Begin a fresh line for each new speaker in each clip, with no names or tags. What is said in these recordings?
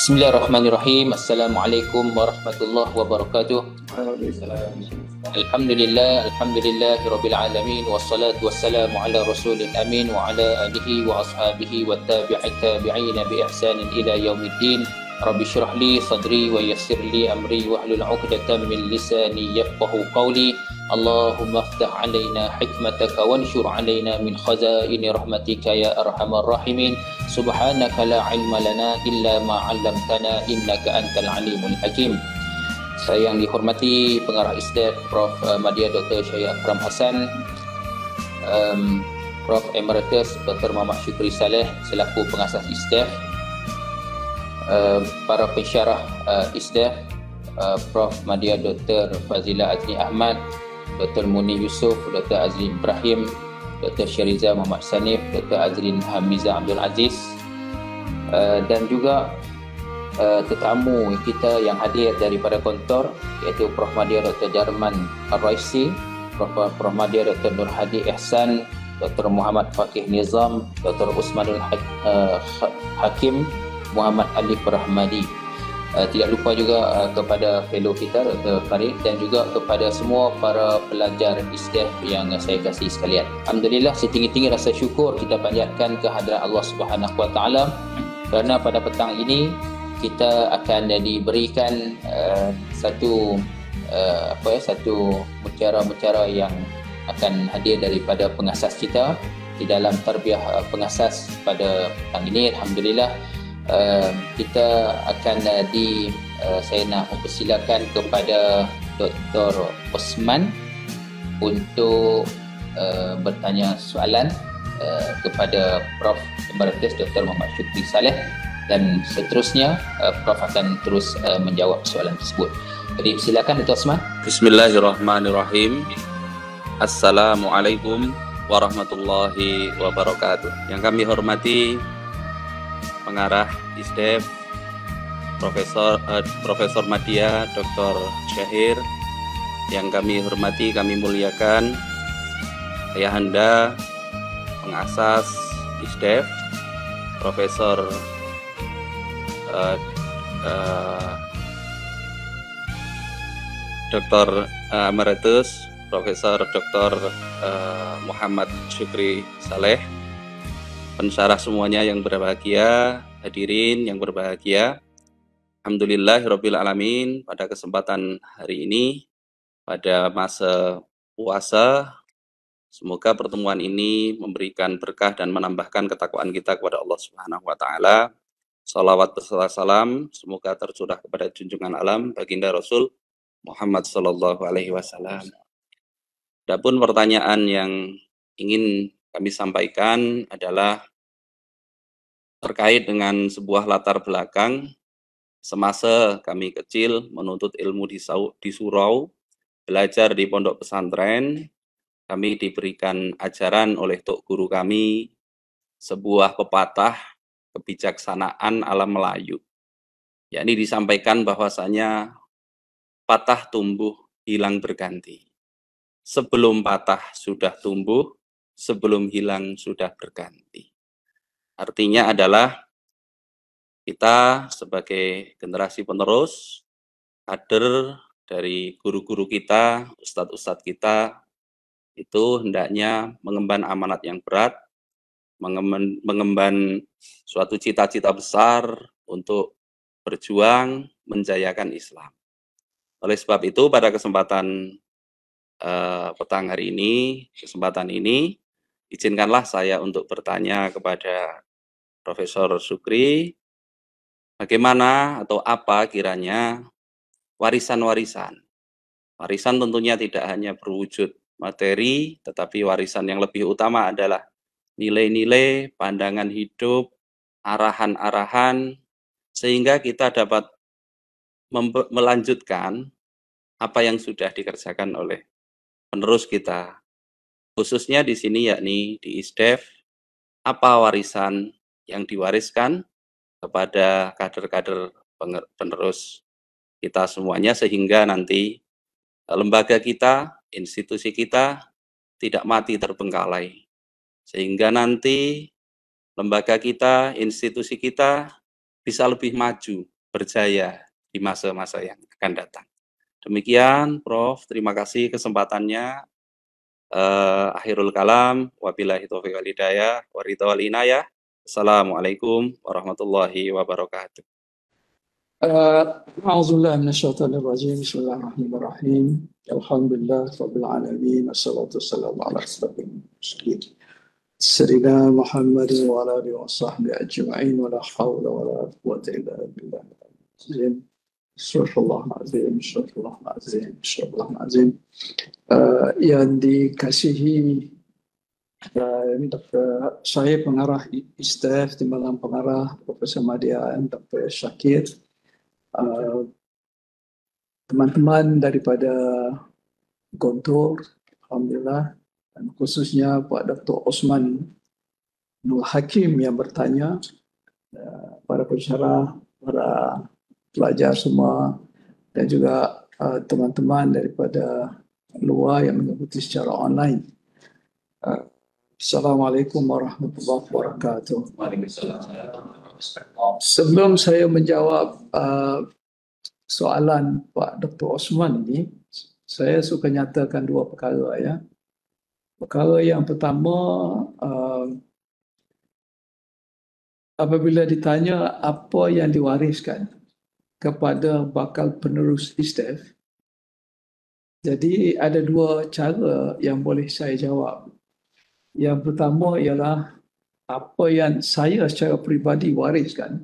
Bismillahirrahmanirrahim. Assalamualaikum warahmatullahi wabarakatuh. Alhamdulillahirabbil alamin wassalatu wassalamu ala rasulil amin wa ala alihi wa ashabihi wat tabi'in bi ihsanin ila yaumiddin. Rabbi shrah li sadri wa yassir li amri wahlul 'uqdatam min lisani yafqahu qawli. Allahumma iftah 'alaina hikmataka wanshur 'alaina min khazaini rahmatika ya arhamar rahimin. Subhanaka la ilma lana illa ma 'allamtana innaka antal alimul hakim. Saya yang dihormati pengarah ISDEF Prof. Madya Dr. Syahir Akram Hassan, Prof. Emeritus Dr. Muhammad Syukri Saleh selaku pengasas ISDEF, para pensyarah ISDEF, Prof. Madya Dr. Fazila Azli Ahmad, Dr. Muni Yusuf, Dr. Azli Ibrahim, Dr. Syariza Muhammad Sanif, Dr. Azrin Hamiza Abdul Aziz, dan juga tetamu kita yang hadir daripada kantor, iaitu Prof. Madya Dr. Jarman Ar-Raisi, Prof. Madya Dr. Nur Hadi Ihsan, Dr. Muhammad Faqih Nizam, Dr. Usmanul Hakim, Muhammad Alif Rahmadi. Tidak lupa juga kepada fellow kita Dr. Farid, dan juga kepada semua para pelajar ISDEF yang saya kasih sekalian. Alhamdulillah, setinggi-tinggi rasa syukur kita panjatkan kehadirat Allah Subhanahu Wa Taala, kerana pada petang ini kita akan diberikan satu mutiara-mutiara yang akan hadir daripada pengasas kita di dalam tarbiyah pengasas pada petang ini. Alhamdulillah, kita akan saya nak mempersilakan kepada Dr. Osman untuk bertanya soalan kepada Prof. Emeritus Dr. Muhammad Syukri Saleh, dan seterusnya Prof akan terus menjawab soalan tersebut. Jadi silakan Dr. Osman.
Bismillahirrahmanirrahim. Assalamualaikum warahmatullahi wabarakatuh. Yang kami hormati pengarah ISDEF Profesor Madya Dr. Syahir, yang kami hormati, kami muliakan ayahanda pengasas ISDEF Profesor Dr. Emeritus Profesor Dr. Muhammad Syukri Saleh, pensyarah semuanya yang berbahagia, hadirin yang berbahagia. Alhamdulillahirabbil alamin, pada kesempatan hari ini pada masa puasa, semoga pertemuan ini memberikan berkah dan menambahkan ketakwaan kita kepada Allah Subhanahu wa taala. Salawat beserta salam semoga tercurah kepada junjungan alam baginda Rasul Muhammad sallallahu alaihi wasallam. Adapun pertanyaan yang ingin kami sampaikan adalah terkait dengan sebuah latar belakang semasa kami kecil menuntut ilmu di surau, belajar di pondok pesantren. Kami diberikan ajaran oleh tok guru kami sebuah pepatah kebijaksanaan alam Melayu, yakni disampaikan bahwasanya patah tumbuh hilang berganti. Sebelum patah sudah tumbuh, sebelum hilang sudah berganti. Artinya adalah kita sebagai generasi penerus, kader dari guru-guru kita, ustadz-ustadz kita, itu hendaknya mengemban amanat yang berat, mengemban suatu cita-cita besar untuk berjuang menjayakan Islam. Oleh sebab itu, pada kesempatan petang hari ini, izinkanlah saya untuk bertanya kepada Profesor Syukri, bagaimana atau apa kiranya warisan-warisan. Warisan tentunya tidak hanya berwujud materi, tetapi warisan yang lebih utama adalah nilai-nilai, pandangan hidup, arahan-arahan, sehingga kita dapat melanjutkan apa yang sudah dikerjakan oleh penerus kita, khususnya di sini yakni di ISDEF. Apa warisan yang diwariskan kepada kader-kader penerus kita semuanya, sehingga nanti lembaga kita, institusi kita tidak mati terbengkalai, sehingga nanti lembaga kita, institusi kita bisa lebih maju berjaya di masa-masa yang akan datang. Demikian Prof, terima kasih kesempatannya. Akhirul kalam, wabillahi taufiq wal hidayah, wa ridha wal inayah. Assalamualaikum warahmatullahi wabarakatuh.
A'udzubillahi minasyaitonir rajim. Bismillahirrahmanirrahim. Alhamdulillah rabbil alamin. Wassalatu wassalamu ala asyrafil mursalin. Sayyidina Muhammad wa ala alihi wa sahbihi ajma'in wa la hawla wa la quwwata illa billah. Astagfirullahaladzim, astagfirullahaladzim, astagfirullahaladzim. Yang dikasihi saya pengarah ISTEF, Timbalan Pengarah Profesor Madya Dr. Syakir, teman-teman daripada Gontor, Alhamdulillah, dan khususnya Pak Dr. Osman Nur Hakim yang bertanya, para pensyarah, para pelajar semua, dan juga teman-teman daripada luar yang mengikuti secara online. Assalamualaikum warahmatullahi wabarakatuh. Sebelum saya menjawab soalan Pak Dr. Osman ini, saya suka nyatakan dua perkara ya. Perkara yang pertama, apabila ditanya apa yang diwariskan kepada bakal penerus ISTEF, jadi ada dua cara yang boleh saya jawab. Yang pertama ialah apa yang saya secara peribadi wariskan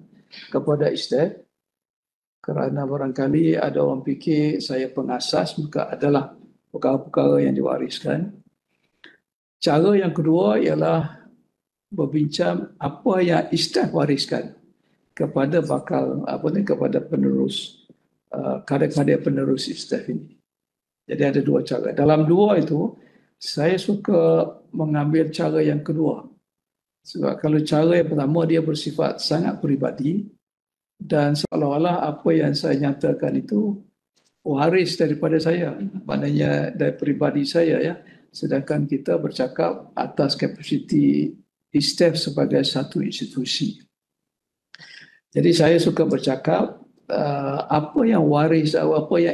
kepada ISTEF, kerana barangkali ada orang fikir saya pengasas, maka adalah perkara-perkara yang diwariskan. Cara yang kedua ialah berbincang apa yang ISTEF wariskan kepada kepada penerus, kader-kader penerus ISTEF ini. Jadi ada dua cara. Dalam dua itu, saya suka mengambil cara yang kedua. Sebab kalau cara yang pertama dia bersifat sangat peribadi dan seolah-olah apa yang saya nyatakan itu waris daripada saya, maknanya dari peribadi saya ya. Sedangkan kita bercakap atas kapasiti ISTEF sebagai satu institusi. Jadi saya suka bercakap apa yang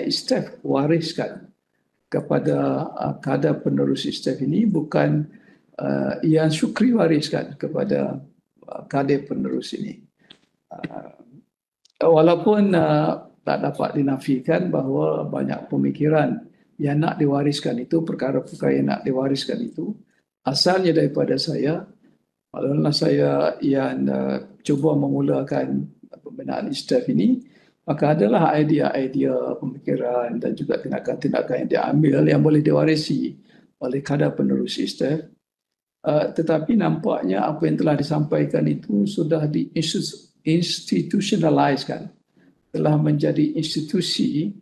ISTEF wariskan kepada kader penerus ISTEF ini, bukan yang Syukri wariskan kepada kader penerus ini. Walaupun tak dapat dinafikan bahawa banyak pemikiran yang nak diwariskan itu, perkara-perkara yang nak diwariskan itu, asalnya daripada saya. Malah saya yang cuba memulakan pembinaan ISTEF ini, maka adalah idea-idea pemikiran dan juga tindakan-tindakan yang diambil yang boleh diwarisi oleh kader penerus ISTEF. Tetapi nampaknya apa yang telah disampaikan itu sudah diinstitutionalizekan, telah menjadi institusi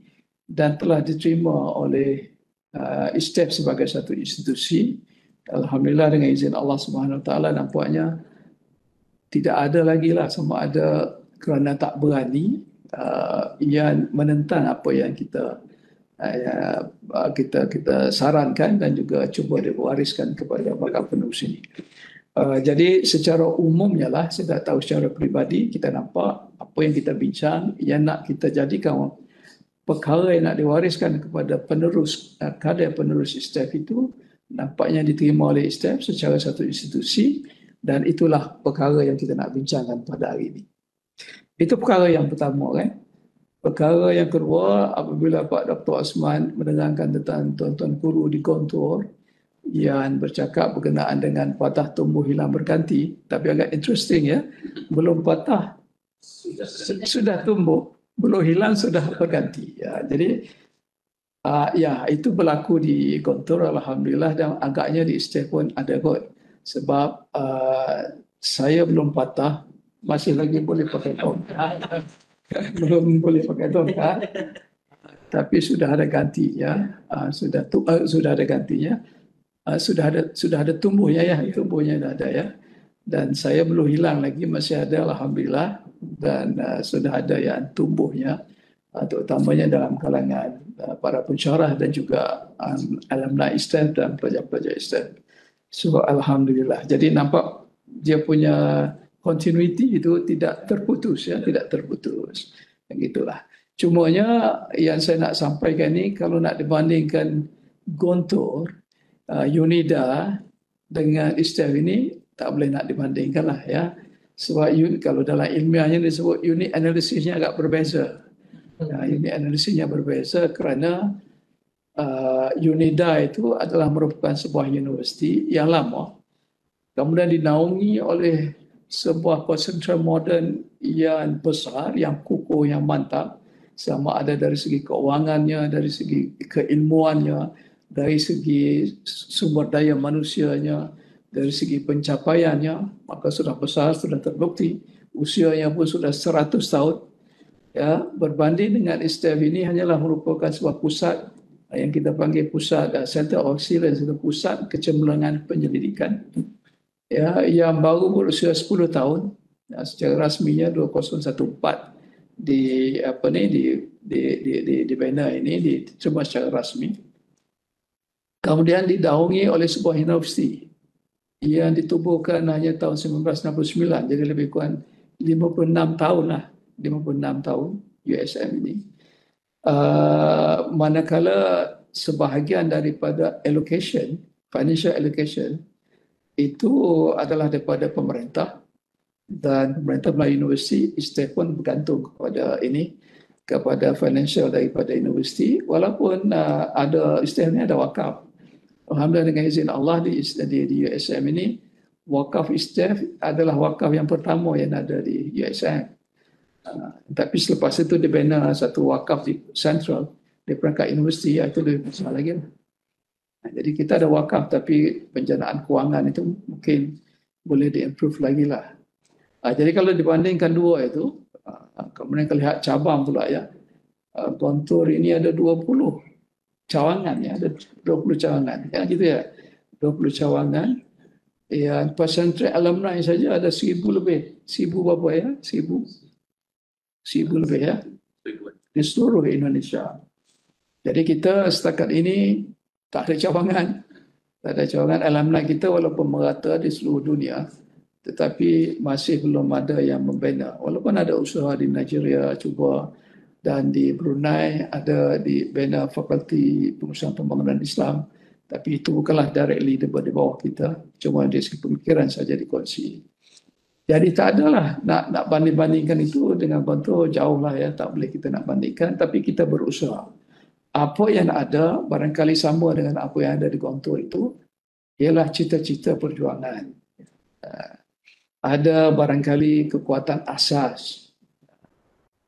dan telah diterima oleh ISTEF sebagai satu institusi. Alhamdulillah, dengan izin Allah Subhanahu Wa Taala, nampaknya tidak ada lagi lah sama ada kerana tak berani yang menentang apa yang kita sarankan dan juga cuba diwariskan kepada bakal penerus ini. Jadi secara umumnya lah, saya tak tahu secara peribadi, kita nampak apa yang kita bincang yang nak kita jadikan perkara yang nak diwariskan kepada penerus, kader penerus ISTEF itu nampaknya diterima oleh ISTEF secara satu institusi, dan itulah perkara yang kita nak bincangkan pada hari ini. Itu perkara yang pertama kan. Perkara yang kedua, apabila Pak Dr. Osman menerangkan tentang tuan-tuan guru di Gontor yang bercakap berkenaan dengan patah tumbuh hilang berganti, tapi agak interesting ya, belum patah sudah tumbuh, belum hilang sudah berganti. Ya, jadi ya, itu berlaku di Gontor, Alhamdulillah, dan agaknya di ISTEF pun ada kot. Sebab saya belum patah, masih lagi boleh pakai tongkat. Belum boleh pakai tongkat, tapi sudah ada gantinya, sudah ada gantinya, sudah ada tumbuhnya ya, tumbuhnya dah ada ya, dan saya belum hilang lagi, masih ada Alhamdulillah, dan sudah ada yang tumbuhnya, terutamanya dalam kalangan para pensyarah dan juga alumni ISTEF dan pelajar-pelajar ISTEF. So Alhamdulillah. Jadi nampak dia punya continuity itu tidak terputus ya, tidak terputus. Begitulah. Cumanya yang saya nak sampaikan ni, kalau nak dibandingkan Gontor, UNIDA dengan ISTEF ini, tak boleh nak dibandingkan lah ya. Sebab kalau dalam ilmiahnya disebut unit analisisnya agak berbeza. Unit analisisnya berbeza kerana UNIDA itu adalah merupakan sebuah universiti yang lama, kemudian dinaungi oleh sebuah konsentrat moden yang besar, yang kukuh, yang mantap, sama ada dari segi keuangannya, dari segi keilmuannya, dari segi sumber daya manusianya, dari segi pencapaiannya, maka sudah besar, sudah terbukti. Usianya pun sudah 100 tahun. Ya, berbanding dengan ISTEF ini hanyalah merupakan sebuah pusat yang kita panggil pusat Center of Excellence, itu pusat kecemerlangan penyelidikan. Ya, yang baru berusia 10 tahun, ya, secara rasminya 2014 dibina ini, diterima secara rasmi. Kemudian didaungi oleh sebuah universiti yang ditubuhkan hanya tahun 1969, jadi lebih kurang 56 tahun lah, 56 tahun USM ini. Manakala sebahagian daripada allocation, financial allocation, itu adalah daripada pemerintah, dan pemerintah melalui universiti. ISTEF pun bergantung kepada financial daripada universiti, walaupun ada ISTEF ni ada wakaf. Alhamdulillah, dengan izin Allah di USM ini, wakaf ISTEF adalah wakaf yang pertama yang ada di USM. Tapi selepas itu dibina satu wakaf di Central, di perangkat universiti, itu lebih besar lagi. Jadi kita ada wakaf, tapi penjanaan kewangan itu mungkin boleh diimprove lagi lah. Jadi kalau dibandingkan dua itu, kemudian kita lihat cabang pula ya, Gontor ini ada 20 cawangan ya, ada 20 cawangan ya, gitu ya, 20 cawangan. Ya, pesantren alumni saja ada 1000 lebih, 1000 berapa ya, 1000 lebih ya, di seluruh Indonesia. Jadi kita setakat ini tak ada cawangan, alumni kita walaupun merata di seluruh dunia, tetapi masih belum ada yang membina. Walaupun ada usaha di Nigeria cuba, dan di Brunei ada dibina Fakulti Pengurusan Pembangunan Islam, tapi itu bukanlah directly di bawah kita, cuma dari segi pemikiran saja dikongsi. Jadi tak adalah nak banding-bandingkan itu dengan Gontor, jauh lah ya, tak boleh kita nak bandingkan, tapi kita berusaha. Apa yang ada barangkali sama dengan apa yang ada di Gontor itu ialah cita-cita perjuangan. Ada barangkali kekuatan asas,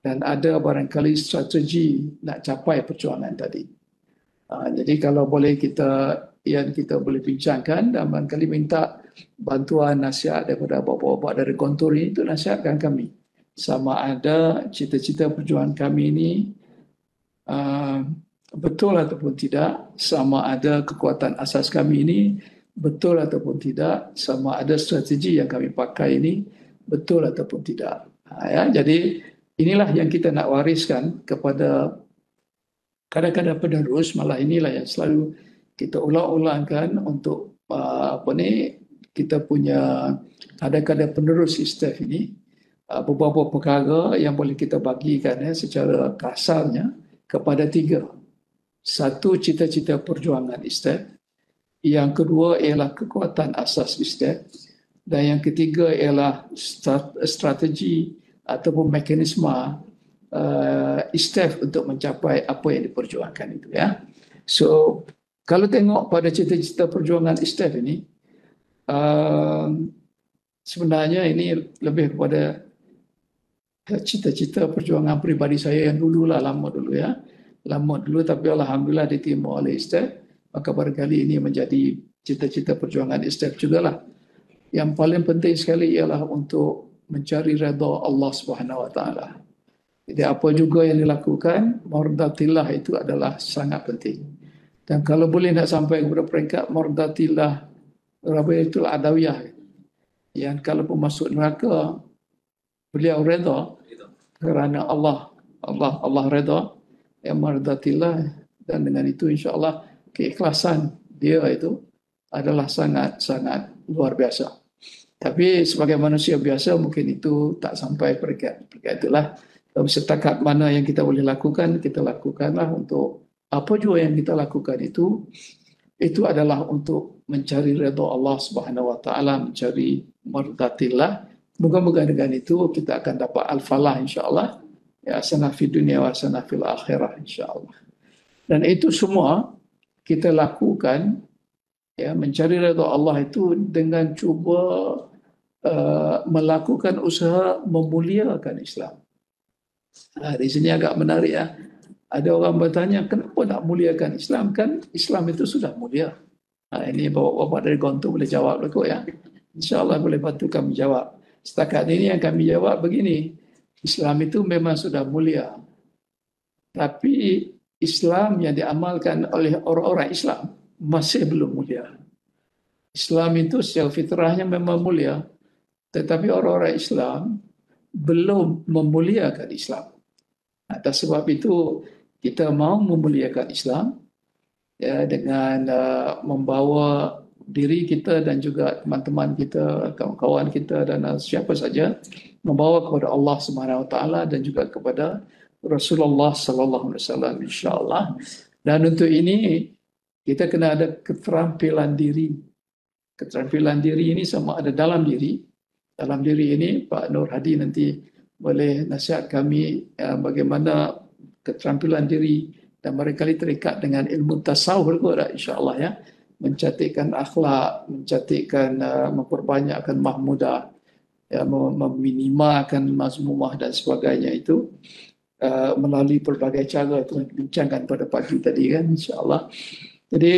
dan ada barangkali strategi nak capai perjuangan tadi. Jadi kalau boleh kita boleh bincangkan, dan barangkali minta bantuan nasihat daripada bapak-bapak dari Gontor ini, itu nasihatkan kami. Sama ada cita-cita perjuangan kami ini betul ataupun tidak, sama ada kekuatan asas kami ini betul ataupun tidak, sama ada strategi yang kami pakai ini betul ataupun tidak. Jadi inilah yang kita nak wariskan kepada kadang-kadang penerus, malah inilah yang selalu kita ulang-ulangkan untuk kita punya kadang-kadang penerus ISTEF ini, beberapa perkara yang boleh kita bagikan secara kasarnya kepada 3. Satu, cita-cita perjuangan ISTEF. Yang kedua ialah kekuatan asas ISTEF. Dan yang ketiga ialah strategi ataupun mekanisme ISTEF untuk mencapai apa yang diperjuangkan itu ya. So kalau tengok pada cita-cita perjuangan ISTEF ini, sebenarnya ini lebih kepada cita-cita perjuangan peribadi saya yang dululah, lama dulu, tapi alhamdulillah diterima oleh ISTEF. Maka barangkali ini menjadi cita-cita perjuangan ISTEF jugalah. Yang paling penting sekali ialah untuk mencari redha Allah Subhanahu Wa Taala. Jadi apa juga yang dilakukan, mardatillah itu adalah sangat penting. Dan kalau boleh nak sampai kepada peringkat mardatillah Rabiatul Adawiyah, yang kalau pun masuk neraka beliau redha kerana Allah redha, yang mardatillah, dan dengan itu insya-Allah keikhlasan dia itu adalah sangat-sangat luar biasa. Tapi sebagai manusia biasa mungkin itu tak sampai peringkat itulah. Setakat mana yang kita boleh lakukan, kita lakukanlah. Untuk apa jua yang kita lakukan itu adalah untuk mencari redha Allah Subhanahu Wa Taala, mencari mardatillah. Moga-moga dengan itu kita akan dapat al-falah insya-Allah. Ya, hasanah fid dunya wa hasanah fil akhirah insya-Allah. Dan itu semua kita lakukan, ya, mencari redha Allah itu dengan cuba melakukan usaha memuliakan Islam. Di sini agak menarik, ya. Ada orang bertanya, kenapa nak muliakan Islam? Kan Islam itu sudah mulia. Ini bapak-bapak dari Gontor boleh jawab lah kot, ya. InsyaAllah boleh bantu kami jawab. Setakat ini yang kami jawab begini, Islam itu memang sudah mulia. Tapi Islam yang diamalkan oleh orang-orang Islam masih belum mulia. Islam itu secara fitrahnya memang mulia, tetapi orang-orang Islam belum memuliakan Islam. Atas sebab itu kita mahu memuliakan Islam, ya, dengan membawa diri kita dan juga teman-teman kita, kawan-kawan kita dan siapa saja, membawa kepada Allah Subhanahu Wa Taala dan juga kepada Rasulullah Sallallahu Alaihi Wasallam insya-Allah. Dan untuk ini kita kena ada keterampilan diri. Keterampilan diri ini sama ada dalam diri. Dalam diri ini Pak Nur Hadi nanti boleh nasihat kami bagaimana keterampilan diri, dan barangkali terikat dengan ilmu tasawuf juga insya-Allah, ya. Mencantikkan akhlak, mencantikkan, memperbanyakkan mahmudah, ya, meminimalkan mazmumah dan sebagainya itu melalui pelbagai cara itu yang dibincangkan pada pagi tadi, kan, insya-Allah. Jadi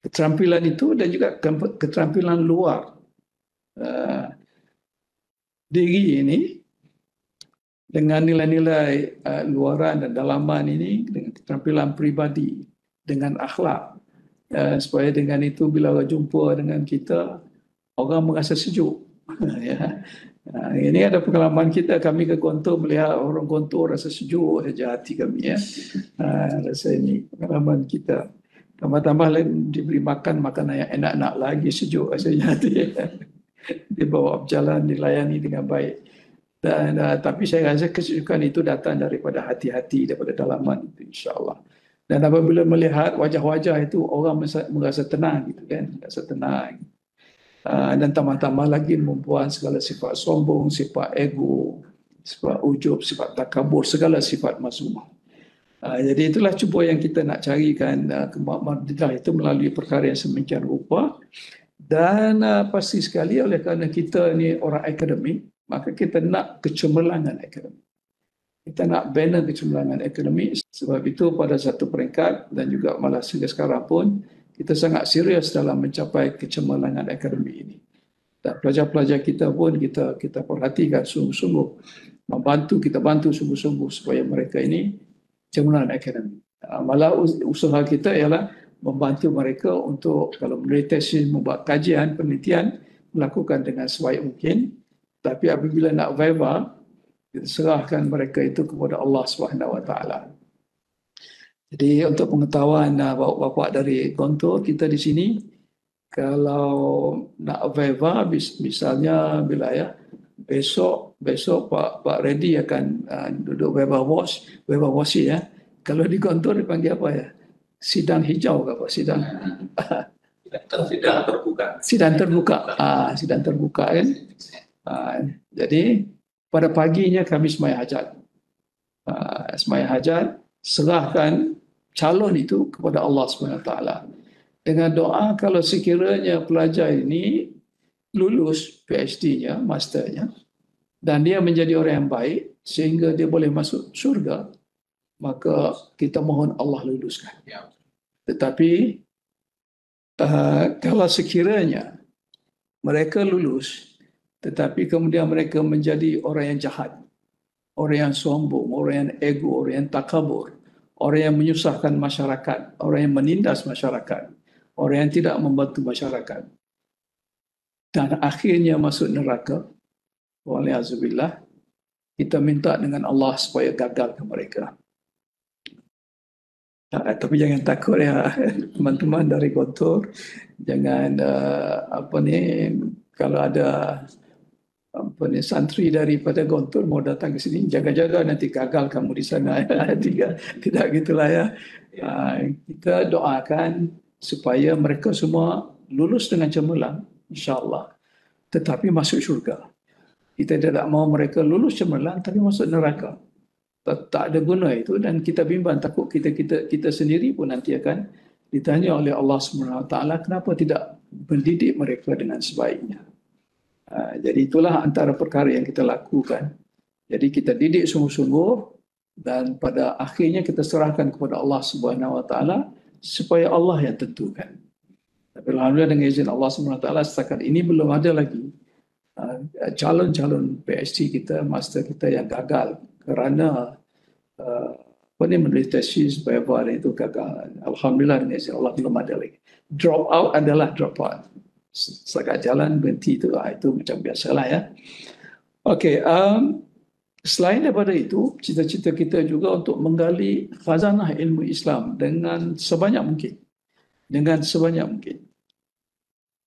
keterampilan itu dan juga keterampilan luar diri ini dengan nilai-nilai luaran dan dalaman ini, dengan keterampilan pribadi, dengan akhlak, supaya dengan itu bila orang jumpa dengan kita, orang merasa sejuk. Ya. Ini ada pengalaman kita, kami ke Gontor melihat orang Gontor rasa sejuk saja hati kami, ya. Rasa ini pengalaman kita. Tambah-tambah lain diberi makanan yang enak-enak lagi sejuk rasanya hati. Dibawa berjalan, dilayani dengan baik. Dan tapi saya rasa kesejukan itu datang daripada hati-hati, daripada dalaman itu insya-Allah. Dan apabila melihat wajah-wajah itu, orang merasa tenang, gitu kan, merasa tenang. Dan tambah-tambah lagi membuang segala sifat sombong, sifat ego, sifat ujub, sifat takabur, segala sifat mazmumah. Jadi itulah cuba yang kita nak carikan, kemardidah itu melalui perkara yang semikian rupa. Dan pasti sekali oleh kerana kita ni orang akademik, maka kita nak kecemerlangan akademik. Kita nak bina kecemerlangan akademik. Sebab itu pada satu peringkat dan juga malah sehingga sekarang pun kita sangat serius dalam mencapai kecemerlangan akademik ini. Dan pelajar-pelajar kita pun kita perhatikan sungguh-sungguh, kita bantu sungguh-sungguh supaya mereka ini cemerlang akademik. Malah usaha kita ialah membantu mereka untuk kalau tesis, membuat kajian, penelitian, melakukan dengan sebaik mungkin. Tapi apabila nak viva, kita serahkan mereka itu kepada Allah Subhanahu Wa Taala. Jadi untuk pengetahuan bapak-bapak dari Gontor kita di sini, kalau nak viva, misalnya bila, ya, besok Pak Reddy akan duduk viva watch, ya. Kalau di Gontor dipanggil apa, ya? Sidang hijau ke apa? Sidang terbuka. Sidang terbuka, kan? Jadi pada paginya kami sembahyang hajat. Sembahyang hajat, serahkan calon itu kepada Allah SWT. Dengan doa kalau sekiranya pelajar ini lulus PhD-nya, masternya, dan dia menjadi orang yang baik sehingga dia boleh masuk syurga, maka kita mohon Allah luluskan. Tetapi kalau sekiranya mereka lulus, tetapi kemudian mereka menjadi orang yang jahat, orang yang sombong, orang yang ego, orang yang takabur, orang yang menyusahkan masyarakat, orang yang menindas masyarakat, orang yang tidak membantu masyarakat, dan akhirnya masuk neraka, waliyazubillah, kita minta dengan Allah supaya gagal ke mereka. Tapi jangan takut, ya, teman-teman dari Gontor, jangan kalau ada santri daripada Gontor mau datang ke sini, jaga-jaga nanti gagal kamu di sana. Tidak gitulah ya. Kita doakan supaya mereka semua lulus dengan cemerlang, insya-Allah, tetapi masuk syurga. Kita tidak mau mereka lulus cemerlang tapi masuk neraka. Tak ada guna itu, dan kita bimbang takut kita sendiri pun nanti akan ditanya oleh Allah SWT, kenapa tidak mendidik mereka dengan sebaiknya. Jadi itulah antara perkara yang kita lakukan. Jadi kita didik sungguh-sungguh, dan pada akhirnya kita serahkan kepada Allah SWT supaya Allah yang tentukan. Tapi alhamdulillah dengan izin Allah SWT setakat ini belum ada lagi calon-calon PhD kita, master kita yang gagal kerana menulis tesis bayar itu gagal. Alhamdulillah dengan izin Allah belum ada lagi. Drop out adalah drop out. Setakat jalan berhenti itu macam biasalah ya. Okey, selain daripada itu, cita-cita kita juga untuk menggali khazanah ilmu Islam dengan sebanyak mungkin.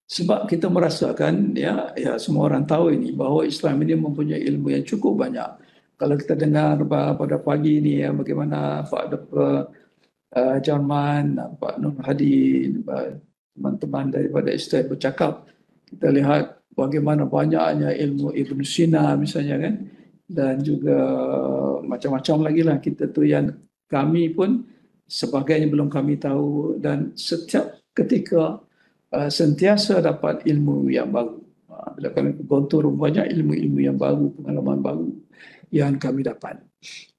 Sebab kita merasakan ya semua orang tahu ini bahawa Islam ini mempunyai ilmu yang cukup banyak. Kalau kita dengar pada pagi ini ya, bagaimana Pak Dr. Jarman, Pak Nur Hadi, teman-teman daripada ISTEF bercakap, kita lihat bagaimana banyaknya ilmu Ibn Sina misalnya kan, dan juga macam-macam lagi lah kita tu yang kami pun sebagainya belum kami tahu, dan setiap ketika sentiasa dapat ilmu yang baru. Bila kami Gontor banyak ilmu-ilmu yang baru, pengalaman baru yang kami dapat.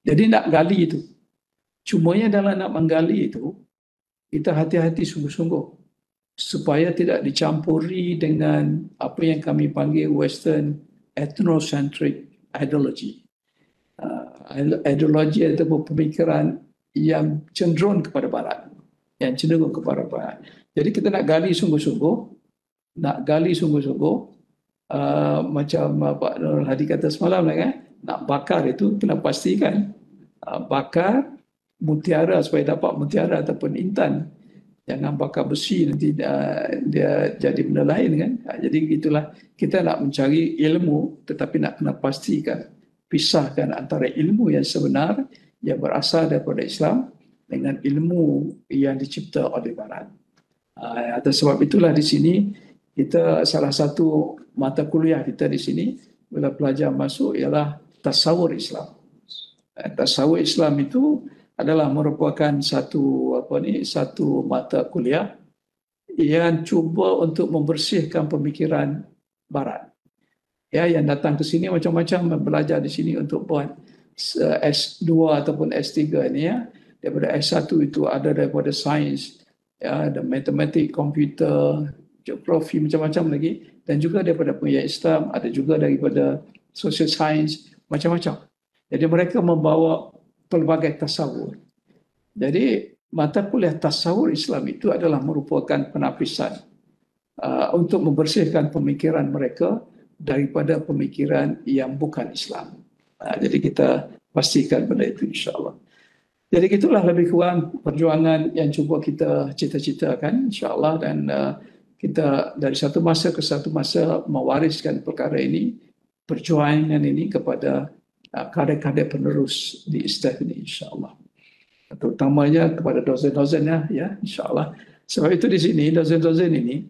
Jadi nak gali itu. Cumanya dalam nak menggali itu, kita hati-hati sungguh-sungguh supaya tidak dicampuri dengan apa yang kami panggil Western ethnocentric ideology. Ideologi ataupun pemikiran yang cenderung kepada Barat. Jadi kita nak gali sungguh-sungguh, macam Pak Nur Hadi kata semalam lah kan, nak bakar itu kena pastikan bakar mutiara supaya dapat mutiara ataupun intan. Jangan bakar besi nanti dia jadi benda lain kan. Jadi itulah kita nak mencari ilmu, tetapi nak kena pastikan, pisahkan antara ilmu yang sebenar yang berasal daripada Islam dengan ilmu yang dicipta oleh Barat. Atas sebab itulah di sini kita salah satu mata kuliah kita di sini bila pelajar masuk ialah tasawur Islam. Tasawur Islam itu adalah merupakan satu mata kuliah yang cuba untuk membersihkan pemikiran Barat. Ya, yang datang ke sini macam-macam belajar di sini untuk buat S2 ataupun S3 ini ya. Daripada S1 itu ada daripada sains, ya, ada matematik, komputer, geografi, macam-macam lagi, dan juga daripada punya Islam, ada juga daripada social science, macam-macam. Jadi mereka membawa pelbagai tasawur. Jadi mata kuliah tasawur Islam itu adalah merupakan penapisan untuk membersihkan pemikiran mereka daripada pemikiran yang bukan Islam. Jadi kita pastikan benda itu insya-Allah. Jadi itulah lebih kurang perjuangan yang cuba kita cita-citakan insya-Allah, dan kita dari satu masa ke satu masa mewariskan perkara ini, perjuangan ini kepada kader-kader penerus di ISTEF ini insya-Allah. Terutamanya kepada dosen-dosen ya insya-Allah. Sebab itu di sini dosen-dosen ini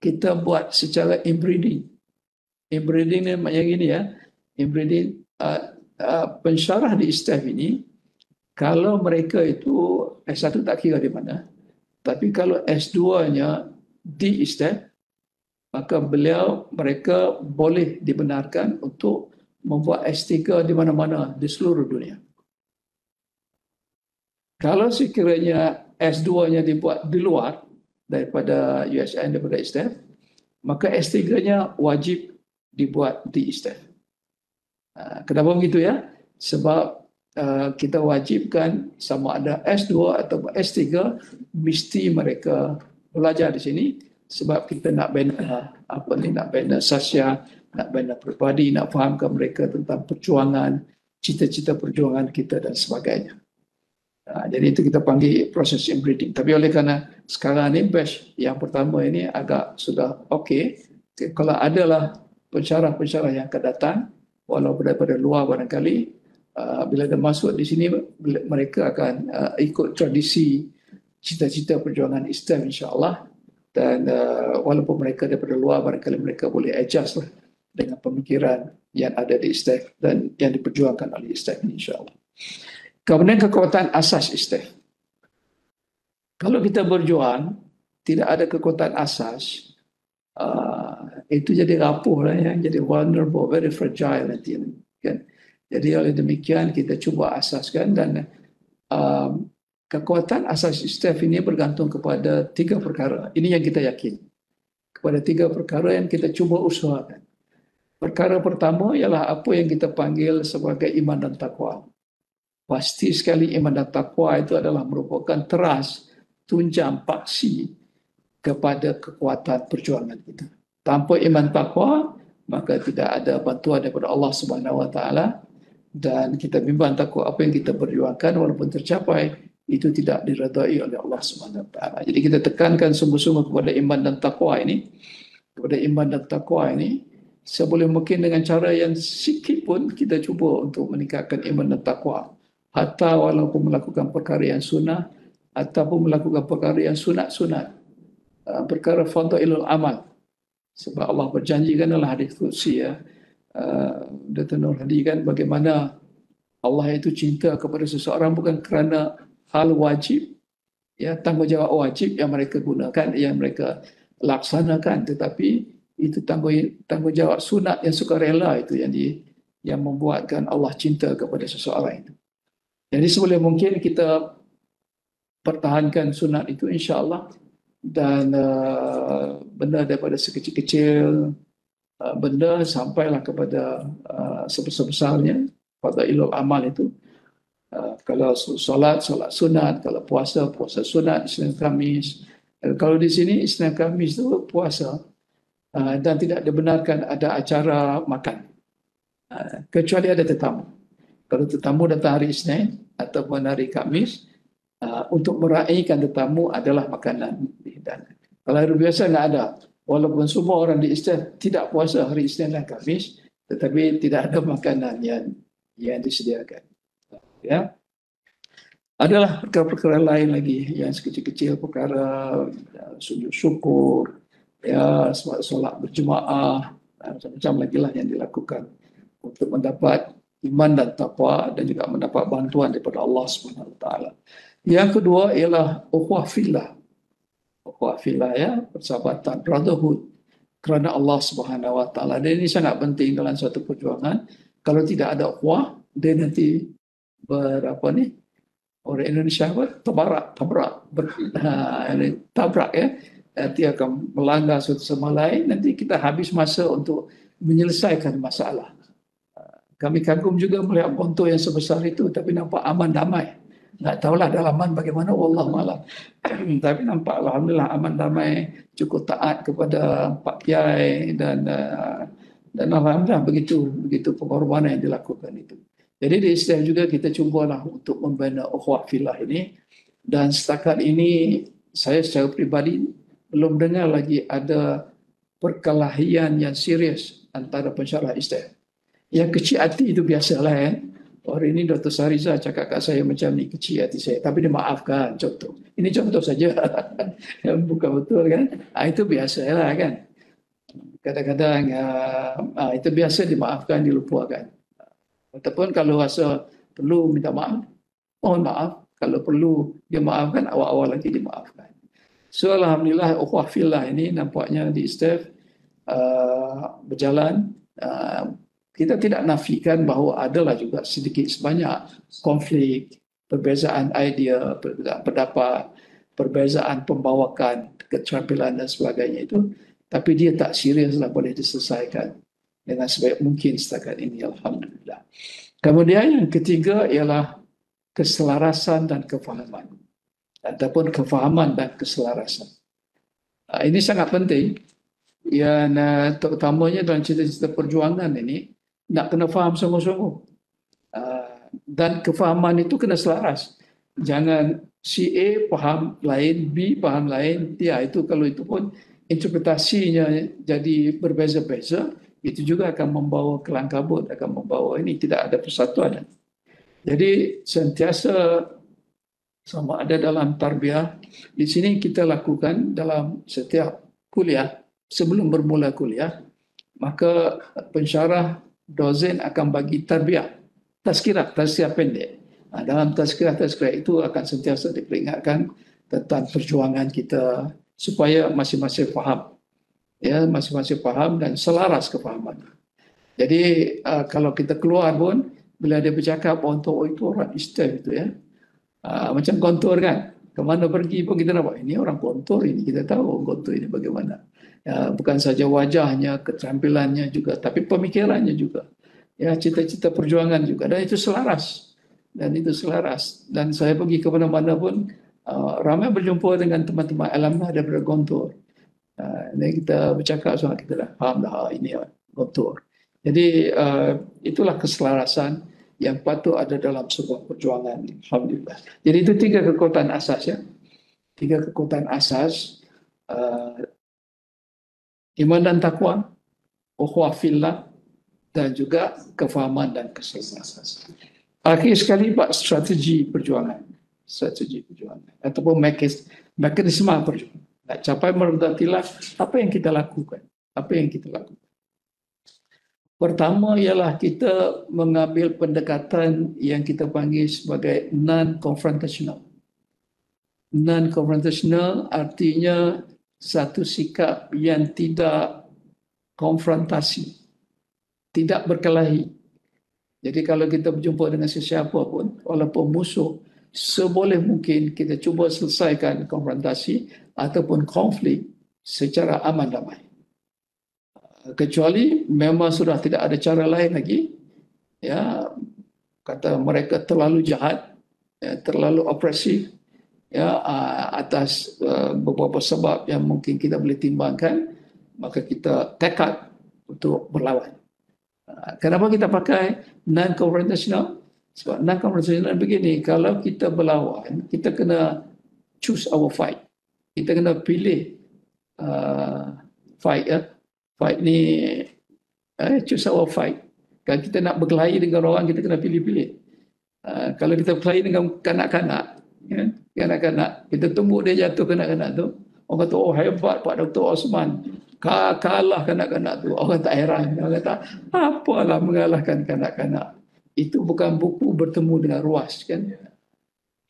kita buat secara inbreeding. Inbreeding ni macam gini ya. Inbreeding pensyarah di ISTEF ini, kalau mereka itu S1 tak kira di mana, tapi kalau S2-nya di ISTEF, maka mereka boleh dibenarkan untuk membuat S3 di mana-mana di seluruh dunia. Kalau sekiranya S2-nya dibuat di luar daripada USN, daripada ISTEF, maka S3-nya wajib dibuat di ISTEF. Kenapa begitu ya? Sebab kita wajibkan sama ada S2 atau S3 mesti mereka belajar di sini, sebab kita nak bina sasya, nak bina peribadi, nak fahamkan mereka tentang perjuangan, cita-cita perjuangan kita dan sebagainya. Jadi itu kita panggil proses inbreeding. Tapi oleh kerana sekarang ni batch yang pertama ini agak sudah okey, kalau adalah pensyarah-pensyarah yang akan datang, walaupun daripada luar barangkali, bila dia masuk di sini, mereka akan ikut tradisi cita-cita perjuangan Islam insya-Allah. Dan walaupun mereka daripada luar, barangkali mereka boleh adjust lah dengan pemikiran yang ada di Islam dan yang diperjuangkan oleh Islam insya-Allah. Kemudian kekuatan asas Islam. Kalau kita berjuang, tidak ada kekuatan asas, itu jadi rapuh lah, ya, jadi vulnerable, very fragile nanti, kan. Jadi oleh demikian kita cuba asaskan, dan kekuatan asas Islam ini bergantung kepada 3 perkara. Ini yang kita yakin. Kepada 3 perkara yang kita cuba usahakan. Perkara pertama ialah apa yang kita panggil sebagai iman dan takwa. Pasti sekali iman dan takwa itu adalah merupakan teras, tunjang, paksi kepada kekuatan perjuangan kita. Tanpa iman takwa, maka tidak ada bantuan daripada Allah Subhanahu Wa Taala, dan kita bimbang takut apa yang kita perjuangkan walaupun tercapai itu tidak diredai oleh Allah Subhanahu Wa Taala. Jadi kita tekankan sungguh-sungguh kepada iman dan takwa ini, seboleh mungkin dengan cara yang sikit pun kita cuba untuk meningkatkan iman dan takwa. Hatta walaupun melakukan perkara yang sunnah ataupun melakukan perkara yang sunat-sunat, perkara fadailul amal. Sebab Allah berjanji kan dalam hadis qudsi, ya, Dr. Nur Hadi, kan, bagaimana Allah itu cinta kepada seseorang bukan kerana hal wajib, ya, tanggungjawab wajib yang mereka gunakan, yang mereka laksanakan, tetapi itu tanggungjawab sunat yang sukarela itu yang membuatkan Allah cinta kepada seseorang itu. Jadi seboleh mungkin kita pertahankan sunat itu insya-Allah, dan benda daripada sekecil-kecil benda sampailah kepada sebesar-besarnya fadailul amal itu. Kalau solat sunat, kalau puasa sunat, Isnin Khamis. Kalau di sini Isnin Khamis itu puasa, dan tidak dibenarkan ada acara makan, kecuali ada tetamu. Kalau tetamu datang hari Isnin ataupun hari Khamis, untuk meraihkan tetamu adalah makanan dihidangkan. Kalau hari biasa tidak ada, walaupun semua orang di Islam tidak puasa hari Isnin dan Khamis, tetapi tidak ada makanan yang disediakan. Ya, adalah perkara-perkara lain lagi yang sekecil-kecil, perkara sujud syukur, ya, solat berjemaah, macam-macam lagi lah yang dilakukan untuk mendapat iman dan takwa dan juga mendapat bantuan daripada Allah Subhanahu Wa Taala. Yang kedua ialah ukhuwah fillah. Ukhuwah fillah, ya, persahabatan, brotherhood kerana Allah Subhanahu Wa Taala. Dan ini sangat penting dalam suatu perjuangan. Kalau tidak ada ukhuwah, dia nanti orang Indonesia tabrak, ya. Nanti akan melanggar satu sama lain, nanti kita habis masa untuk menyelesaikan masalah. Kami kagum juga melihat contoh yang sebesar itu, tapi nampak aman damai. Tak tahulah dalaman bagaimana, wallahu a'lam. Tapi nampak alhamdulillah aman damai, cukup taat kepada Pak Kiai, dan alhamdulillah begitu pengorbanan yang dilakukan itu. Jadi di Islam juga kita cubalah untuk membina ukhuwah fillah ini, dan setakat ini saya secara peribadi belum dengar lagi ada perkelahian yang serius antara pensyarah Islam. Yang kecil hati itu biasalah, ya. Hari ini Dr. Sariza cakap kat saya macam ni, kecil hati saya, tapi dia maafkan, contoh. Ini contoh saja. Bukan betul, kan? Itu biasalah, kan? Kadang-kadang itu biasa dimaafkan, dilupakan. Ataupun kalau rasa perlu minta maaf, mohon maaf. Kalau perlu dia maafkan, awal-awal lagi dimaafkan. So alhamdulillah ukhuwah fillah ini nampaknya di Islam berjalan. Kita tidak nafikan bahawa adalah juga sedikit sebanyak konflik, perbezaan idea, perbezaan pendapat, perbezaan pembawakan, keterampilan dan sebagainya itu, tapi dia tak seriuslah boleh diselesaikan dengan sebaik mungkin setakat ini, alhamdulillah. Kemudian yang ketiga ialah keselarasan dan kefahaman, ataupun kefahaman dan keselarasan. Ini sangat penting, yang terutamanya dalam cita-cita perjuangan ini, nak kena faham sungguh-sungguh. Dan kefahaman itu kena selaras. Jangan si A faham lain, B faham lain. Ya, itu kalau itu pun interpretasinya jadi berbeza-beza, itu juga akan membawa kelang kabut, akan membawa ini tidak ada persatuan. Jadi sentiasa sama ada dalam tarbiyah, di sini kita lakukan dalam setiap kuliah, sebelum bermula kuliah, maka pensyarah dosen akan bagi tarbiyah, tazkirah pendek. Dalam tazkirah itu akan sentiasa diperingatkan tentang perjuangan kita supaya masing-masing faham, ya, masing-masing faham dan selaras kefahaman. Jadi kalau kita keluar pun, bila dia bercakap untuk itu orang Islam itu, ya, macam kontur kan, kemana pergi pun kita nampak ini orang kontur ini, kita tahu kontur ini bagaimana. Ya, bukan saja wajahnya, keterampilannya juga, tapi pemikirannya juga, ya, cita-cita perjuangan juga, dan itu selaras, dan saya pergi ke mana-mana pun ramai berjumpa dengan teman-teman alumni daripada kontur. Dan kita bercakap soal kita dah faham dah ini kontur. Jadi itulah keselarasan yang patut ada dalam sebuah perjuangan. Alhamdulillah. Jadi itu 3 kekuatan asas, ya. 3 kekuatan asas, iman dan takwa, ukhuwah fillah, dan juga kefahaman dan keselarasan. Akhir sekali, Pak, strategi perjuangan ataupun mekanisme perjuangan. Nak capai merdatilah, apa yang kita lakukan? Pertama ialah kita mengambil pendekatan yang kita panggil sebagai non-confrontational. Non-confrontational artinya satu sikap yang tidak konfrontasi, tidak berkelahi. Jadi kalau kita berjumpa dengan sesiapa pun, walaupun musuh, seboleh mungkin kita cuba selesaikan konfrontasi ataupun konflik secara aman damai. Kecuali memang sudah tidak ada cara lain lagi, ya, kata mereka terlalu jahat, ya, terlalu opresif, ya, atas beberapa sebab yang mungkin kita boleh timbangkan, maka kita tekad untuk berlawan. Kenapa kita pakai non-confrontational? Sebab non-confrontational begini, kalau kita berlawan, kita kena choose our fight. Kita kena pilih fight, ya. Fight ni, choose our fight. Kalau kita nak berkelahi dengan orang, kita kena pilih-pilih. Kalau kita berkelahi dengan kanak-kanak, ya, kanak-kanak, kita tumbuk dia jatuh kanak-kanak tu, orang kata, oh hebat Pak Dr. Osman, kalah kanak-kanak tu. Orang tak heran, orang kata, apalah mengalahkan kanak-kanak. Itu bukan buku bertemu dengan ruas, kan.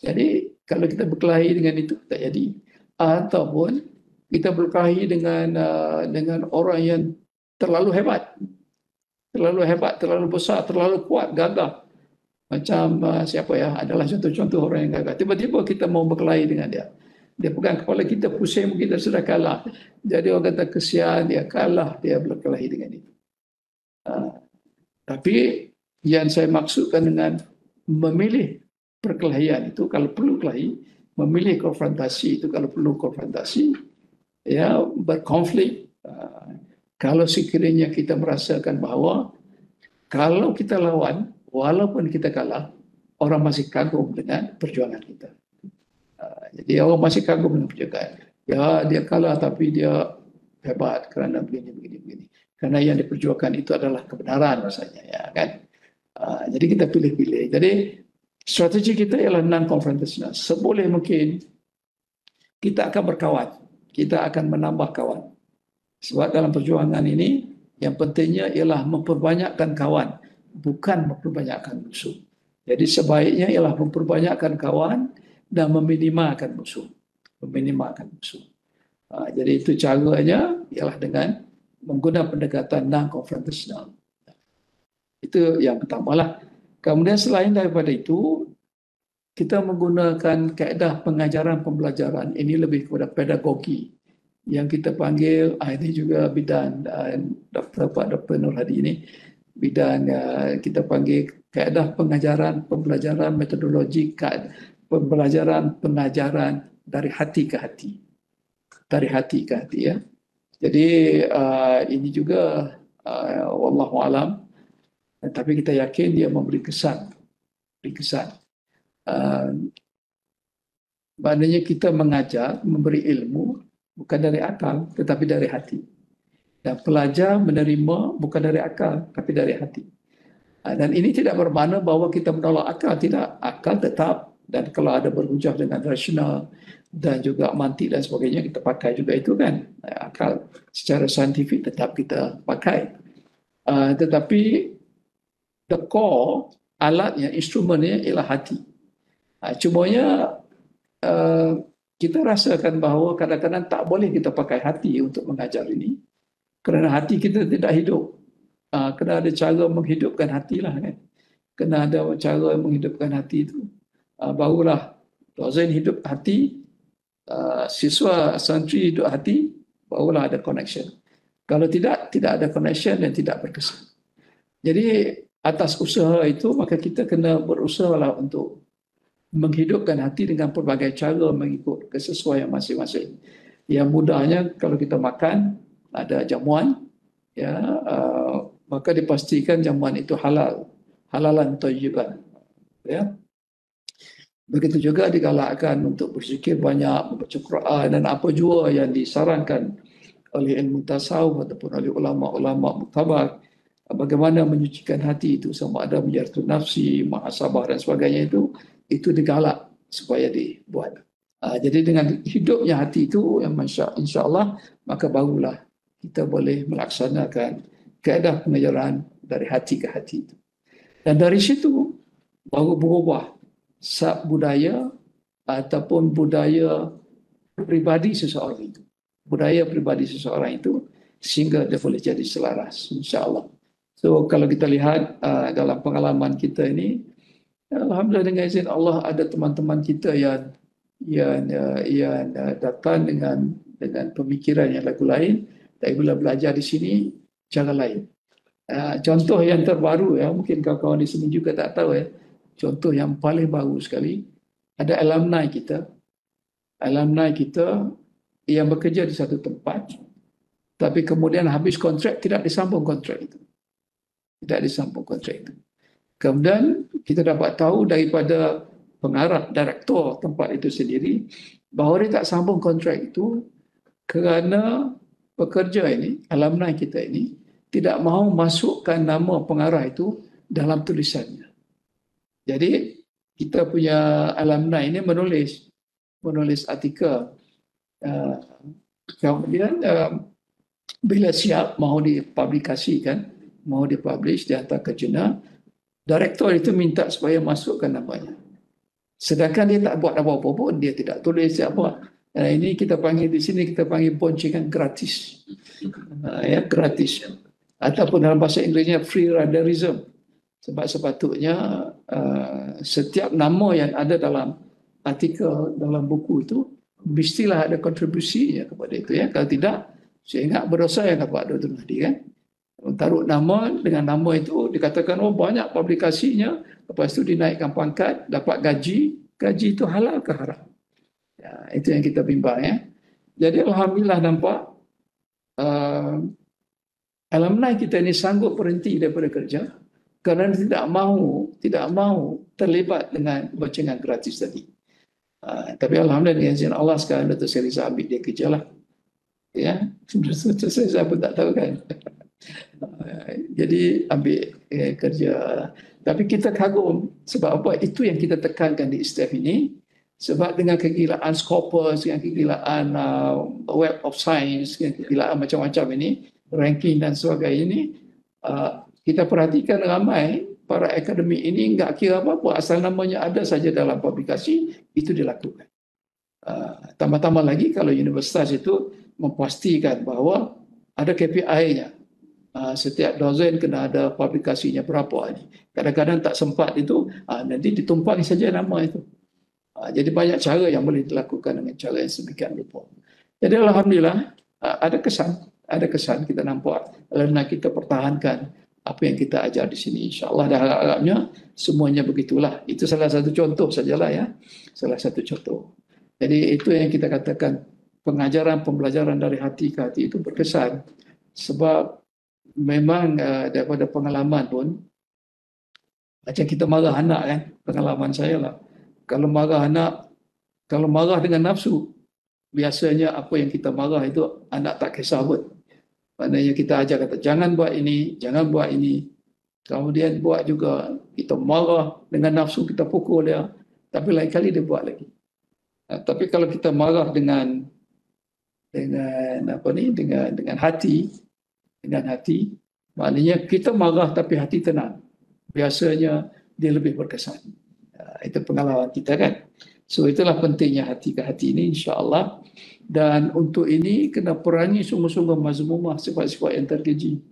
Jadi kalau kita berkelahi dengan itu, tak jadi. Ataupun kita berkelahi dengan orang yang terlalu hebat, terlalu besar, terlalu kuat, gagah. Macam siapa, ya, adalah contoh-contoh orang yang gagah. Tiba-tiba kita mau berkelahi dengan dia. Dia pegang kepala kita, pusing, kita sudah kalah. Jadi orang kata kesian, dia kalah, dia berkelahi dengan itu. Tapi yang saya maksudkan dengan memilih perkelahian itu, kalau perlu kelahi, memilih konfrontasi itu kalau perlu konfrontasi, ya, berkonflik. Kalau sekiranya kita merasakan bahawa kalau kita lawan, walaupun kita kalah, orang masih kagum dengan perjuangan kita. Jadi orang masih kagum dengan perjuangan. Ya, dia kalah tapi dia hebat kerana begini. Kerana yang diperjuangkan itu adalah kebenaran rasanya, ya, kan. Jadi kita pilih-pilih. Jadi strategi kita ialah non-confrontational. Seboleh mungkin kita akan berkawan. Kita akan menambah kawan. Sebab dalam perjuangan ini, yang pentingnya ialah memperbanyakkan kawan, bukan memperbanyakkan musuh. Jadi sebaiknya ialah memperbanyakkan kawan dan meminimalkan musuh. Jadi itu caranya ialah dengan menggunakan pendekatan non-confrontational. Itu yang pertama lah. Kemudian selain daripada itu, kita menggunakan kaedah pengajaran pembelajaran. Ini lebih kepada pedagogi yang kita panggil, ini juga bidang Pak Dr. Nur Hadi ini, bidang kita panggil kaedah pengajaran pembelajaran metodologi pembelajaran pengajaran dari hati ke hati. Ya. Jadi ini juga wallahu alam, tapi kita yakin dia memberi kesan. Maknanya kita mengajar, memberi ilmu bukan dari akal tetapi dari hati. Dan pelajar menerima bukan dari akal, tapi dari hati. Dan ini tidak bermakna bahawa kita menolak akal, tidak. Akal tetap, dan kalau ada berhujah dengan rasional dan juga mantik dan sebagainya, kita pakai juga itu kan. Akal secara saintifik tetap kita pakai. Tetapi the core, alatnya, instrumennya ialah hati. Cumanya kita rasakan bahawa kadang-kadang tak boleh kita pakai hati untuk mengajar ini, kerana hati kita tidak hidup. Kena ada cara menghidupkan hati lah kan. Kena ada cara menghidupkan hati itu. Barulah dosen hidup hati, siswa santri hidup hati, barulah ada connection. Kalau tidak, tidak ada connection dan tidak berkesan. Jadi atas usaha itu, maka kita kena berusahalah untuk menghidupkan hati dengan pelbagai cara mengikut kesesuaian masing-masing. Yang mudahnya kalau kita makan, ada jamuan, ya, maka dipastikan jamuan itu halal, halalan thayyiban, ya. Begitu juga digalakkan untuk berzikir banyak, membaca Quran dan apa jua yang disarankan oleh ilmu tasawuf ataupun oleh ulama-ulama muktabar, bagaimana menyucikan hati itu, sama ada menjatuh nafsi, muhasabah dan sebagainya, itu digalak supaya dibuat. Jadi dengan hidupnya hati itu, yang insya-Allah, maka barulah kita boleh melaksanakan kaedah pengajaran dari hati ke hati itu. Dan dari situ baru berubah budaya ataupun budaya pribadi seseorang itu. Budaya pribadi seseorang itu sehingga dia boleh jadi selaras, insya-Allah. So kalau kita lihat dalam pengalaman kita ini, alhamdulillah dengan izin Allah ada teman-teman kita yang datang dengan pemikiran yang lain, tapi bila belajar di sini cara lain. Contoh yang terbaru, ya, mungkin kawan-kawan di sini juga tak tahu, ya. Contoh yang paling baru sekali, ada alumni kita yang bekerja di satu tempat, tapi kemudian habis kontrak tidak disambung kontrak itu. Kemudian kita dapat tahu daripada pengarah direktor tempat itu sendiri bahawa dia tak sambung kontrak itu kerana pekerja ini, alumni kita ini, tidak mahu masukkan nama pengarah itu dalam tulisannya. Jadi kita punya alumni ini menulis artikel. Kemudian bila siap mahu dipublikasikan, mahu dipublish, dihantar ke jurnal, direktor itu minta supaya masukkan namanya. Sedangkan dia tak buat apa-apa pun, dia tidak tulis apa. Ini kita panggil di sini, kita panggil boncengan gratis. Ya, gratis. Ataupun dalam bahasa Inggerisnya free riderism. Sebab sepatutnya setiap nama yang ada dalam artikel, dalam buku itu, mestilah ada kontribusinya kepada itu. Ya. Kalau tidak, saya ingat berdosa yang dapat Dr. Mahdi, kan. Taruh nama, dengan nama itu dikatakan, oh banyak publikasinya, lepas itu dinaikkan pangkat, dapat gaji itu halal ke haram? Ya, itu yang kita bimbang, ya. Jadi alhamdulillah nampak alumni kita ini sanggup berhenti daripada kerja kerana tidak mahu terlibat dengan boncengan gratis tadi. Tapi alhamdulillah dengan izin Allah sekarang Dr. Syariza ambil dia kerja lah. Ya, Dr. Syariza pun tak tahu kan. Jadi ambil kerja. Tapi kita kagum sebab apa? Itu yang kita tekankan di ISTEF ini. Sebab dengan kegilaan Scopus, dengan kegilaan Web of Science, dengan kegilaan macam-macam ini, ranking dan sebagainya ini, kita perhatikan ramai para akademik ini enggak kira apa-apa, asal namanya ada saja dalam publikasi, itu dilakukan. Tambah-tambah lagi kalau universitas itu memastikan bahawa ada KPI-nya. Setiap dosen kena ada publikasinya berapa ini. Kadang-kadang tak sempat itu, nanti ditumpang saja nama itu. Jadi banyak cara yang boleh dilakukan dengan cara yang sedemikian rupa. Jadi alhamdulillah ada kesan kita nampak alumni kita pertahankan apa yang kita ajar di sini, insya-Allah, dan harapnya semuanya begitulah. Itu salah satu contoh sajalah, ya. Salah satu contoh. Jadi itu yang kita katakan pengajaran pembelajaran dari hati ke hati itu berkesan. Sebab memang daripada pengalaman pun, macam kita marah anak, kan, pengalaman saya lah. Kalau marah dengan nafsu, biasanya apa yang kita marah itu anak tak kisah pun. Maknanya kita ajar kata jangan buat ini, jangan buat ini. Kemudian buat juga, kita marah dengan nafsu, kita pukul dia, tapi lain kali dia buat lagi. Tapi kalau kita marah dengan hati, maknanya kita marah tapi hati tenang. Biasanya dia lebih berkesan. Itu pengalaman kita kan. So itulah pentingnya hati ke hati ini, insya-Allah. Dan untuk ini kena perangi sungguh-sungguh mazmumah, sifat-sifat yang terkeji,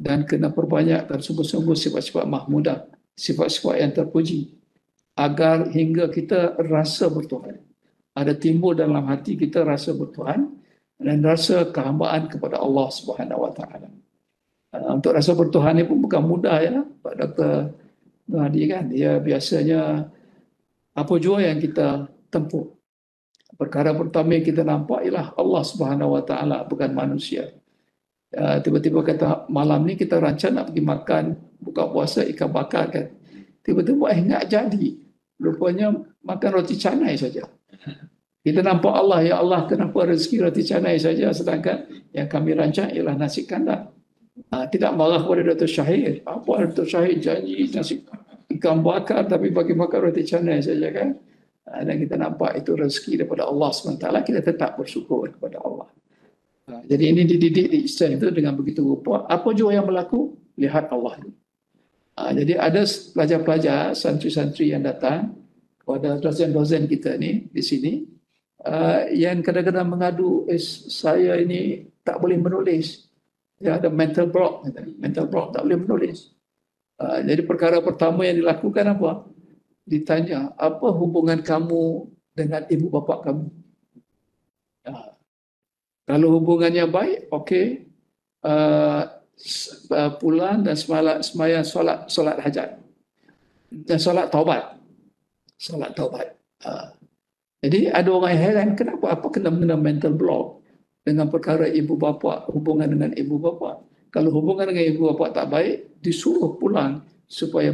dan kena perbanyakkan sungguh-sungguh sifat-sifat mahmudah, sifat-sifat yang terpuji, agar hingga kita rasa bertuhan. Ada timbul dalam hati kita rasa bertuhan dan rasa kehambaan kepada Allah Subhanahu Wa Taala. Untuk rasa bertuhan ini pun bukan mudah ya, Pak Dr. Hadi kan. Dia biasanya apa jua yang kita tempuh. Perkara pertama yang kita nampak ialah Allah Subhanahu Wa Taala, bukan manusia. Tiba-tiba kata malam ni kita rancang nak pergi makan buka puasa ikan bakar kan. Tiba-tiba ingat jadi. Rupanya makan roti canai saja. Kita nampak Allah, ya Allah kenapa rezeki roti canai saja sedangkan yang kami rancang ialah nasi kandar. Tidak marah kepada Dr. Syahir. Apa Dr. Syahir janji nasi ikan bakar tapi bagi makan roti canai saja kan. Dan kita nampak itu rezeki daripada Allah SWT, kita tetap bersyukur kepada Allah. Jadi ini dididik di Islam itu dengan begitu rupa. Apa jua yang berlaku, lihat Allah. Jadi ada pelajar-pelajar, santri-santri yang datang kepada dosen-dosen kita ni di sini, yang kadang-kadang mengadu, saya ini tak boleh menulis. Dia ada mental block, tak boleh menulis. Jadi perkara pertama yang dilakukan apa? Ditanya, apa hubungan kamu dengan ibu bapa kamu? Kalau hubungannya baik, okey, pulang dan sembahyang solat hajat dan solat taubat. Jadi ada orang yang heran, kenapa apa kena mental block dengan perkara ibu bapa, hubungan dengan ibu bapa. Kalau hubungan dengan ibu bapa tak baik, disuruh pulang supaya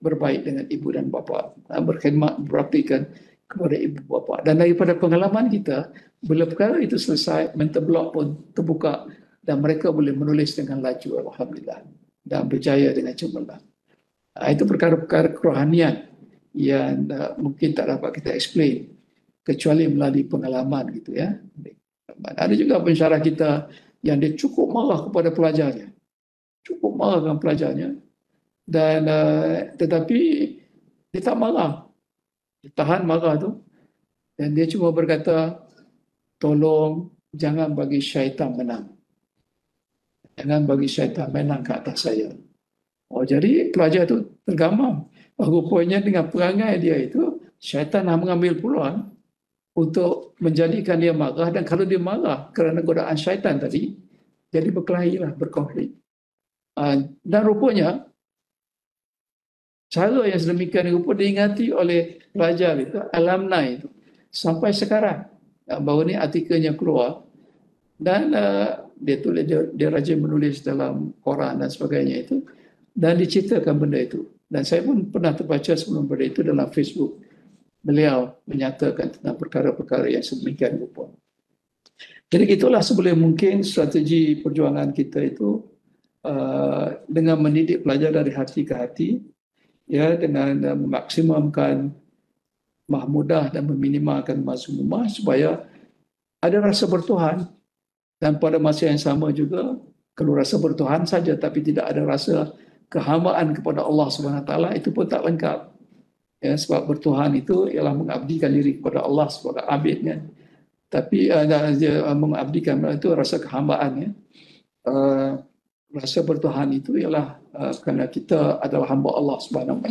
berbaik dengan ibu dan bapa, berkhidmat, berbaktikan kepada ibu bapa. Dan daripada pengalaman kita, bila perkara itu selesai, mental block pun terbuka dan mereka boleh menulis dengan laju, alhamdulillah, dan berjaya dengan cemerlang. Itu perkara-perkara kerohanian yang mungkin tak dapat kita explain kecuali melalui pengalaman gitu ya. Ada juga pensyarah kita yang dia cukup marah kepada pelajarnya, dan tetapi dia tak marah, dia tahan marah tu, dan dia cuma berkata, tolong jangan bagi syaitan menang, ke atas saya. Jadi pelajar tu tergamam. Rupanya dengan perangai dia itu, syaitan nak mengambil peluang untuk menjadikan dia marah, dan kalau dia marah kerana godaan syaitan tadi, jadi berkelahilah, berkonflik. Dan rupanya cara yang sedemikian rupa diingati oleh pelajar itu, alumni itu, sampai sekarang. Baru ni artikelnya keluar, dan dia tulis, dia rajin menulis dalam koran dan sebagainya itu, dan diceritakan benda itu. Dan saya pun pernah terbaca sebelum benda itu dalam Facebook. Beliau menyatakan tentang perkara-perkara yang sedemikian rupa. Jadi itulah sebelum mungkin strategi perjuangan kita itu, dengan mendidik pelajar dari hati ke hati, ya, dengan memaksimumkan mahmudah dan meminimalkan mazmumah supaya ada rasa bertuhan. Dan pada masa yang sama juga, kalau rasa bertuhan saja tapi tidak ada rasa kehambaan kepada Allah SWT, itu pun tak lengkap. Ya, sebab bertuhan itu ialah mengabdikan diri kepada Allah sebagai abid kan. Tapi mengabdikan itu rasa kehambaan ya. Rasa bertuhan itu ialah kerana kita adalah hamba Allah SWT.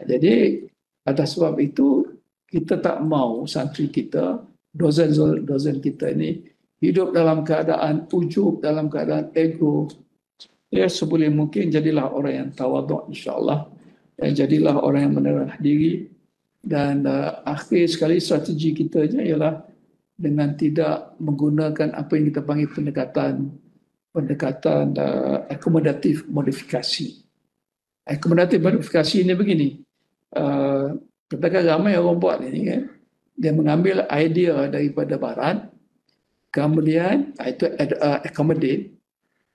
Jadi atas sebab itu kita tak mau santri kita, dosen kita ini hidup dalam keadaan ujub, dalam keadaan ego. Ya, sebelum mungkin jadilah orang yang tawaduk, insya-Allah. Jadilah orang yang menerah diri. Dan akhir sekali strategi kita ialah dengan tidak menggunakan apa yang kita panggil pendekatan akomodatif modifikasi. Akomodatif modifikasi ini begini. Katakan ramai orang buat ini kan. Dia mengambil idea daripada barat, kemudian itu accommodate,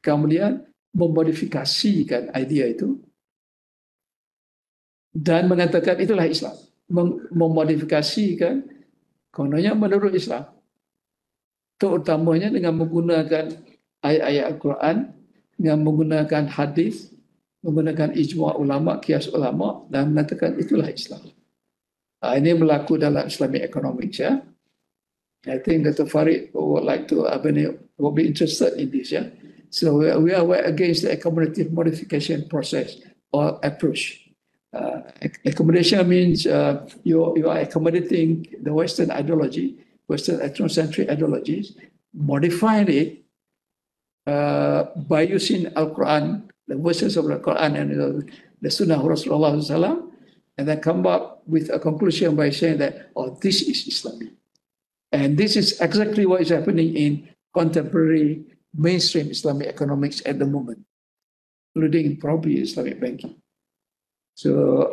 kemudian memodifikasikan idea itu dan mengatakan itulah Islam. Memodifikasikan kononnya menurut Islam, terutamanya dengan menggunakan ayat-ayat Al-Quran, dengan menggunakan hadis, menggunakan ijma' ulama, qiyas ulama, dan mengatakan itulah Islam. Ini berlaku dalam Islamic economics, ya. I think Dr. Farid would like to will be interested in this, yeah. So we are against the accommodative modification process or approach. Accommodation means you are accommodating the Western ideology, Western ethnocentric ideologies, modifying it by using Al-Quran, the verses of the Quran and the Sunnah of Rasulullah SAW, and then come up with a conclusion by saying that, oh, this is Islamic. And this is exactly what is happening in contemporary mainstream Islamic economics at the moment, including probably Islamic banking. So,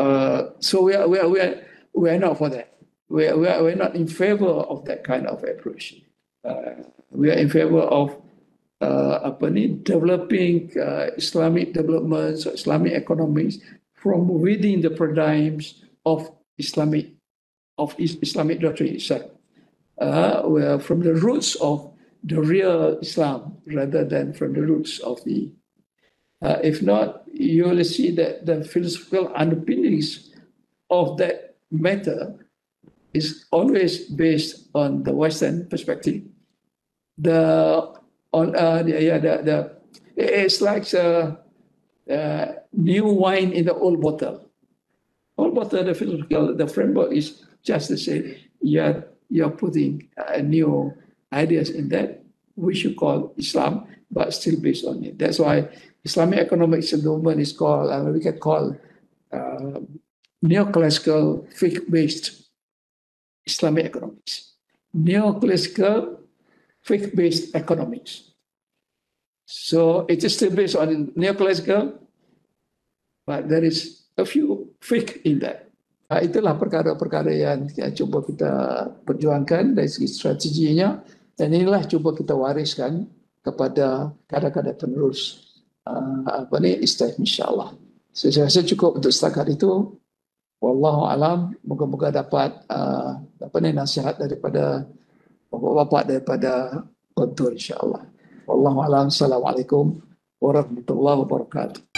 we are not for that. We are not in favor of that kind of approach. We are in favor of developing Islamic developments, Islamic economics from within the paradigms of Islamic doctrine itself. We are from the roots of the real Islam rather than from the roots of the. If not, you will see that the philosophical underpinnings of that matter is always based on the Western perspective. It's like new wine in the old bottle. Old bottle, the philosophical, the framework is just the same. You're putting new ideas in that, which you call Islam, but still based on it. That's why Islamic economics movement is called, we can call neoclassical faith-based Islamic economics. Neoclassical faith-based economics. So it is still based on neoclassical, but there is a few faith in that. Itulah perkara-perkara yang cuba kita perjuangkan dari segi strateginya, dan inilah cuba kita wariskan kepada kadang-kadang penerus Istiaf, insyaAllah. Saya rasa cukup untuk setakat itu. Wallahu alam, moga-moga dapat nasihat daripada bapak-bapak daripada kontor, insyaAllah. Wallahu alam. Assalamualaikum warahmatullahi wabarakatuh.